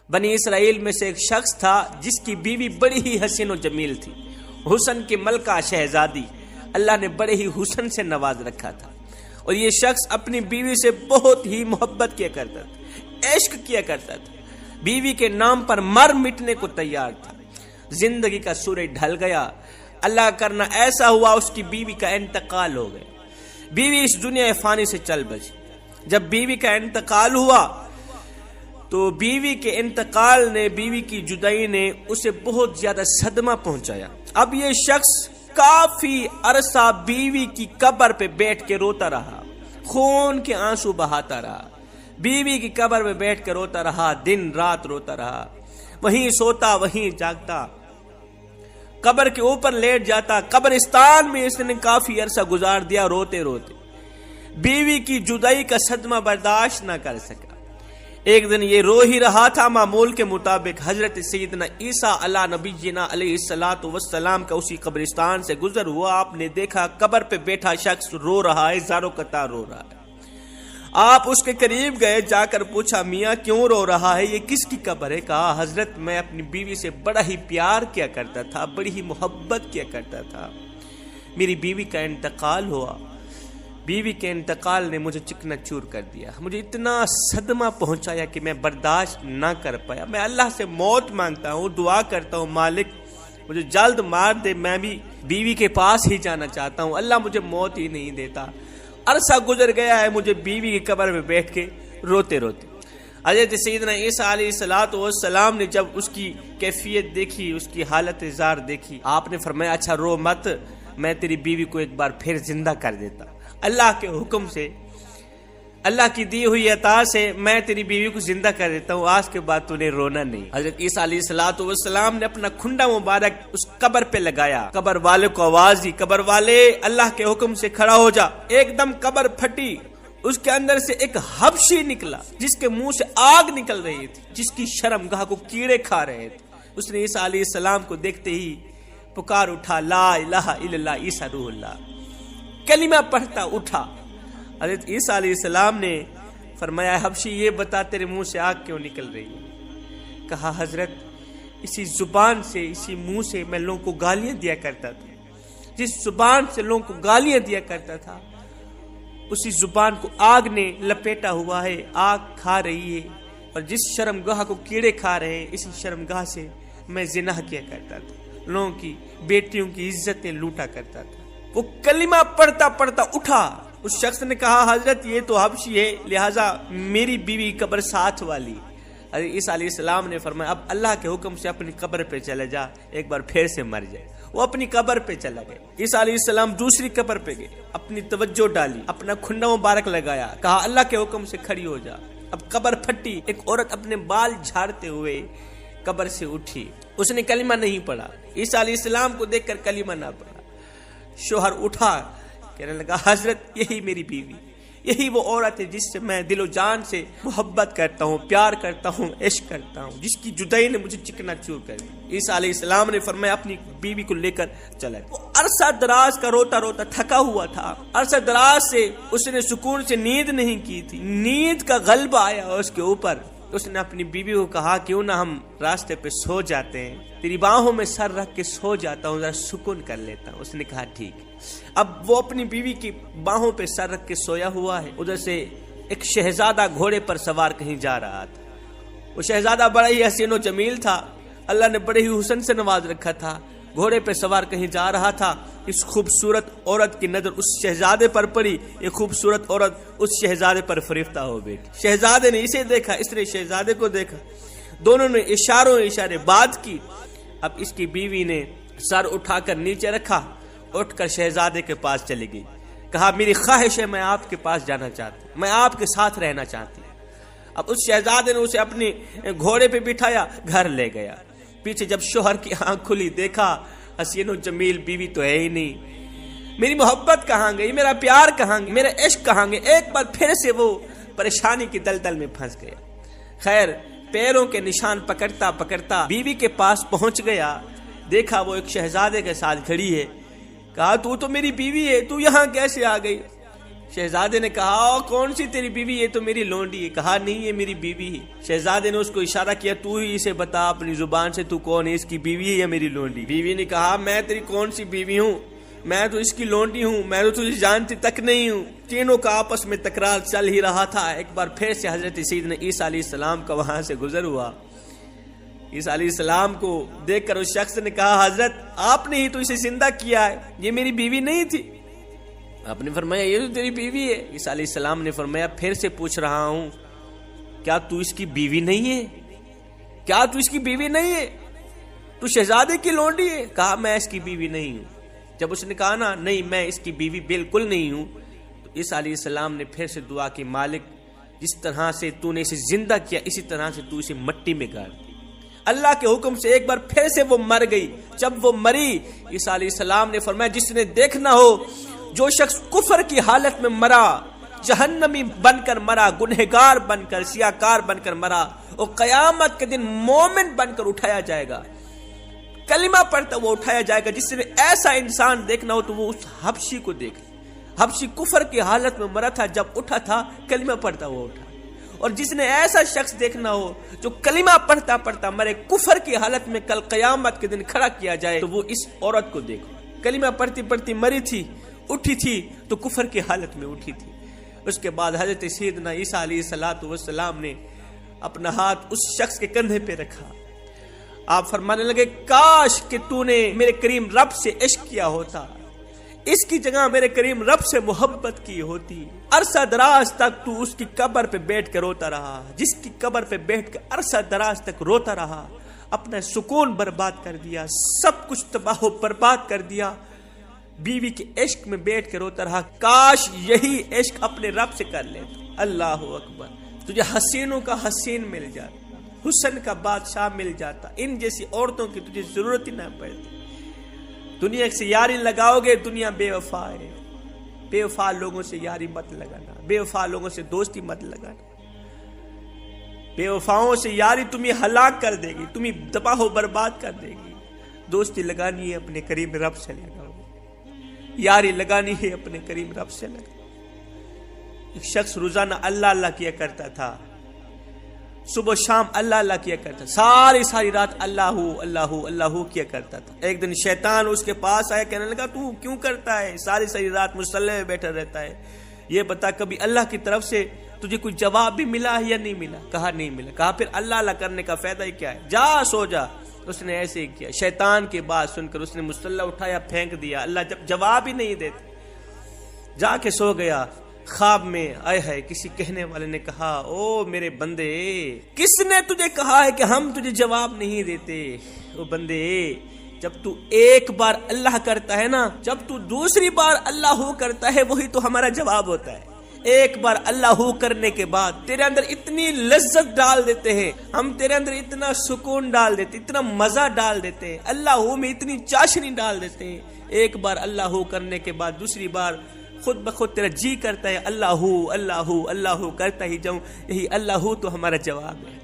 بنی اسرائیل میں سے ایک شخص تھا جس کی بیوی بڑی ہی حسین و جمیل تھی، حسن کی ملکہ شہزادی، اللہ نے بڑے ہی حسن سے نواز رکھا تھا، اور یہ شخص اپنی بیوی سے بہت ہی محبت کیا کرتا تھا، عشق کیا کرتا تھا، بیوی کے نام پر مر مٹنے کو تیار تھا۔ زندگی کا سورج ڈھل گیا، اللہ کرنا ایسا ہوا اس کی بیوی کا انتقال ہو گیا، بیوی اس دنیا فانی سے چل بسی۔ جب بیوی کا انتقال ہوا تو بیوی کے انتقال نے، بیوی کی جدائی نے اسے بہت زیادہ صدمہ پہنچایا۔ اب یہ شخص کافی عرصہ بیوی کی قبر پہ بیٹھ کے روتا رہا، خون کے آنسو بہاتا رہا، بیوی کی قبر پہ بیٹھ کے روتا رہا، دن رات روتا رہا، وہیں سوتا وہیں جاگتا، قبر کے اوپر لیٹ جاتا، قبرستان میں اس نے کافی عرصہ گزار دیا روتے روتے، بیوی کی جدائی کا صدمہ برداشت نہ کر سکا۔ ایک دن یہ رو ہی رہا تھا، معمول کے مطابق حضرت سیدنا عیسیٰ علی نبینا علیہ الصلوۃ والسلام کا اسی قبرستان سے گزر ہوا۔ آپ نے دیکھا قبر پہ بیٹھا شخص رو رہا ہے، زاروں قطار رو رہا ہے۔ آپ اس کے قریب گئے، جا کر پوچھا میاں کیوں رو رہا ہے، یہ کس کی قبر ہے؟ کہا حضرت میں اپنی بیوی سے بڑا ہی پیار کیا کرتا تھا، بڑی ہی محبت کیا کرتا تھا، میری بیوی کا انتقال ہوا، بیوی کے انتقال نے مجھے چکنا چور کر دیا، مجھے اتنا صدمہ پہنچایا کہ میں برداشت نہ کر پایا، میں اللہ سے موت مانگتا ہوں، دعا کرتا ہوں مالک مجھے جلد مار دے، میں بھی بیوی کے پاس ہی جانا چاہتا ہوں، اللہ مجھے موت ہی نہیں دیتا۔ عرصہ گزر گیا ہے مجھے بیوی کی قبر میں بیٹھ کے روتے روتے۔ حضرت سیدنا عیسیٰ علیہ الصلوۃ والسلام نے جب اس کی کیفیت دیکھی، اس کی حالت زار دیکھی، آپ نے فرمایا اچھا رو مت، میں تیری بیوی کو ایک بار پھر زندہ کر دیتا، اللہ کے حکم سے، اللہ کی دی ہوئی عطا سے میں تیری بیوی کو زندہ کر دیتا ہوں، آج کے بعد تو نے رونا نہیں۔ حضرت عیسیٰ علیہ الصلوۃ والسلام نے اپنا کھنڈا مبارک اس قبر پہ لگایا، قبر والے کو آواز دی، قبر والے اللہ کے حکم سے کھڑا ہو جا۔ ایک دم قبر پھٹی، اس کے اندر سے ایک حبشی نکلا جس کے منہ سے آگ نکل رہی تھی، جس کی شرمگاہ کو کیڑے کھا رہے تھے۔ اس نے عیسیٰ علیہ السلام کو دیکھتے ہی پکار اٹھا، لا الہ الا اللہ عیسیٰ روح اللہ، کلمہ پڑھتا اٹھا۔ حضرت عیسیٰ علیہ السلام نے فرمایا حبشی یہ بتا تیرے منہ سے آگ کیوں نکل رہی ہے؟ کہا حضرت اسی زبان سے، اسی منہ سے میں لوگوں کو گالیاں دیا کرتا تھا، جس زبان سے لوگوں کو گالیاں دیا کرتا تھا اسی زبان کو آگ نے لپیٹا ہوا ہے، آگ کھا رہی ہے، اور جس شرمگاہ کو کیڑے کھا رہے ہیں اسی شرمگاہ سے میں زنا کیا کرتا تھا، لوگوں کی بیٹیوں کی عزتیں لوٹا کرتا تھا۔ وہ کلمہ پڑھتا پڑھتا اٹھا۔ اس شخص نے کہا حضرت یہ تو حبشی ہے، لہٰذا میری بیوی قبر ساتھ والی۔ حضرت عیسیٰ علیہ السلام نے فرمایا اب اللہ کے حکم سے اپنی قبر پہ چلے جا، ایک بار پھر سے مر جائے۔ وہ اپنی قبر پہ چلا گئے۔ عیسیٰ علیہ السلام دوسری قبر پہ گئے، اپنی توجہ ڈالی، اپنا کھنڈا مبارک لگایا، کہا اللہ کے حکم سے کھڑی ہو جا۔ اب قبر پھٹی، ایک عورت اپنے بال جھاڑتے ہوئے قبر سے اٹھی، اس نے کلمہ نہیں پڑھا، عیسیٰ علیہ السلام کو دیکھ کر کلمہ نہ پڑھا۔ شوہر اٹھا، کہنے لگا حضرت یہی میری بیوی، یہی وہ عورت ہے جس سے میں دل و جان سے محبت کرتا ہوں، پیار کرتا ہوں، عشق کرتا ہوں، جس کی جدائی نے مجھے چکنا چور کر دی۔ عیسیٰ علیہ السلام نے فرمایا اپنی بیوی کو لے کر چلا۔ وہ عرصہ دراز کا روتا روتا تھکا ہوا تھا، عرصہ دراز سے اس نے سکون سے نیند نہیں کی تھی، نیند کا غلبہ آیا اس کے اوپر۔ اس نے اپنی بیوی کو کہا کیوں نہ ہم راستے پہ سو جاتے ہیں، تیری باہوں میں سر رکھ کے سو جاتا ہوں، ذرا سکون کر لیتا ہوں۔ اس نے کہا ٹھیک ہے۔ اب وہ اپنی بیوی کی باہوں پہ سر رکھ کے سویا ہوا ہے، ادھر سے ایک شہزادہ گھوڑے پر سوار کہیں جا رہا تھا۔ وہ شہزادہ بڑا ہی حسین و جمیل تھا، اللہ نے بڑے ہی حسن سے نواز رکھا تھا، گھوڑے پہ سوار کہیں جا رہا تھا۔ اس خوبصورت عورت کی نظر اس شہزادے پر پڑی، یہ خوبصورت عورت اس شہزادے پر فریفتہ ہو بیٹھی۔ شہزادے نے اسے دیکھا، اس نے شہزادے کو دیکھا، دونوں نے اشارے بات کی۔ اب اس کی بیوی نے سر اٹھا کر نیچے رکھا، اٹھ کر شہزادے کے پاس چلی گئی، کہا میری خواہش ہے میں آپ کے پاس جانا چاہتی ہوں، میں آپ کے ساتھ رہنا چاہتی ہوں۔ اب اس شہزادے نے اسے اپنے گھوڑے پہ بٹھایا، گھر لے گیا۔ پیچھے جب شوہر کی آنکھ کھلی، دیکھا حسین و جمیل بیوی تو ہے ہی نہیں، میری محبت کہاں گئی، میرا پیار کہاں گیا، میرا عشق کہاں گیا۔ ایک بار پھر سے وہ پریشانی کی دلدل میں پھنس گیا۔ خیر پیروں کے نشان پکڑتا پکڑتا بیوی کے پاس پہنچ گیا، دیکھا وہ ایک شہزادے کے ساتھ کھڑی ہے، کہا تو میری بیوی ہے، تو یہاں کیسے آ گئی؟ شہزادے نے کہا کون سی تیری بیوی؟ یہ تو میری لونڈی ہے۔ کہا نہیں یہ میری بیوی ہے۔ شہزادے نے اس کو اشارہ کیا تو ہی اسے بتا اپنی زبان سے تو کون ہے، اس کی بیوی ہے یا میری لونڈی؟ بیوی نے کہا میں تیری کون سی بیوی ہوں، میں تو اس کی لونڈی ہوں، میں تو تجھے جانتی تک نہیں ہوں۔ تینوں کا آپس میں تکرار چل ہی رہا تھا۔ ایک بار پھر سے حضرت سیدنا عیسیٰ علیہ السلام کا وہاں سے گزر ہوا۔ عیسیٰ علیہ السلام کو دیکھ کر اس شخص نے کہا حضرت آپ نے ہی تو اسے زندہ کیا ہے، یہ میری بیوی نہیں تھی؟ آپ نے فرمایا یہ تو تیری بیوی ہے۔ عیسیٰ علیہ السلام نے فرمایا پھر سے پوچھ رہا ہوں کیا تو اس کی بیوی نہیں ہے؟ کیا تو اس کی بیوی نہیں ہے؟ تو شہزادے کی لونڈی ہے؟ کہا میں اس کی بیوی نہیں ہوں۔ جب اس نے کہا نا نہیں میں اس کی بیوی بالکل نہیں ہوں، تو عیسیٰ علیہ السلام نے پھر سے دعا کی مالک جس طرح سے تو نے اسے زندہ کیا اسی طرح سے تو اسے مٹی میں گاڑ دی۔ اللہ کے حکم سے ایک بار پھر سے وہ مر گئی۔ جب وہ مری عیسیٰ علیہ السلام نے فرمایا جس نے دیکھنا ہو جو شخص کفر کی حالت میں مرا، جہنمی بن کر مرا، گنہگار بن کر، سیاکار بن کر مرا، اور قیامت کے دن مومن بن کر اٹھایا جائے گا، کلمہ پڑھتا وہ اٹھایا جائے گا۔ جس نے ایسا انسان دیکھنا ہو تو وہ اس حبشی کو دیکھ۔ حبشی کفر کی حالت میں مرا تھا، جب اٹھا تھا کلمہ پڑھتا وہ اٹھا۔ اور جس نے ایسا شخص دیکھنا ہو جو کلمہ پڑھتا پڑھتا مرے، کفر کی حالت میں کل قیامت کے دن کھڑا کیا جائے، تو وہ اس عورت کو دیکھو، کلمہ پڑھتی پڑھتی مری تھی، اٹھی تھی تو کفر کی حالت میں اٹھی تھی۔ اس کے بعد حضرت سیدنا عیسیٰ علیہ السلام نے اپنا ہاتھ اس شخص کے کندھے پہ رکھا۔ آپ فرمانے لگے کاش کہ تو نے میرے کریم رب سے عشق کیا ہوتا، اس کی جگہ میرے کریم رب سے محبت کی ہوتی۔ عرصہ دراز تک تو اس کی قبر پہ بیٹھ کر روتا رہا، جس کی قبر پہ بیٹھ کر عرصہ دراز تک روتا رہا، اپنا سکون برباد کر دیا، سب کچھ تباہ و برباد کر دیا، بیوی کے عشق میں بیٹھ کے روتا رہا۔ کاش یہی عشق اپنے رب سے کر لیتا۔ اللہ اکبر، تجھے حسینوں کا حسین مل جاتا، حسن کا بادشاہ مل جاتا، ان جیسی عورتوں کی تجھے ضرورت ہی نہ پڑتی۔ دنیا سے یاری لگاؤ گے، دنیا بے وفا ہے، بے وفا لوگوں سے یاری مت لگانا، بے وفا لوگوں سے دوستی مت لگانا، بے وفاؤں سے یاری تمہیں ہلاک کر دے گی، تمہیں تباہ و برباد کر دے گی۔ دوستی لگانی ہے اپنے کریم رب سے لگاؤ، یاری لگانی ہے اپنے کریم رب سے لگاؤ۔ ایک شخص روزانہ اللہ اللہ کیا کرتا تھا، صبح شام اللہ اللہ کیا کرتا، ساری رات اللہ اللہ اللہ کیا کرتا تھا۔ ایک دن شیطان اس کے پاس آیا، کہنے لگا تو کیوں کرتا ہے، ساری رات مصلی میں بیٹھا رہتا ہے، یہ بتا کبھی اللہ کی طرف سے تجھے کوئی جواب بھی ملا ہے یا نہیں ملا؟ کہا نہیں ملا۔ کہا پھر اللہ اللہ کرنے کا فائدہ ہی کیا ہے، جا سو جا۔ اس نے ایسے ہی کیا، شیطان کی بات سن کر اس نے مصلی اٹھایا پھینک دیا، اللہ جب جواب ہی نہیں دیتے جا کے سو گیا۔ خواب میں آئے ہے کسی کہنے والے نے کہا او میرے بندے، کس نے تجھے کہا ہے کہ ہم تجھے جواب نہیں دیتے؟ او بندے جب تو ایک بار اللہ کرتا ہے نا، جب تو دوسری بار اللہ کرتا ہے وہی تو ہمارا جواب ہوتا ہے۔ ایک بار اللہ کرنے کے بعد تیرے اندر اتنی لذت ڈال دیتے ہیں ہم، تیرے اندر اتنا سکون ڈال دیتے، اتنا مزہ ڈال دیتے ہیں، اللہ میں اتنی چاشنی ڈال دیتے ہیں۔ ایک بار اللہ کرنے کے بعد دوسری بار خود بخود تیرا جی کرتا ہے اللہ اللہ اللہ کرتا ہی جاؤں، یہی اللہ تو ہمارا جواب ہے۔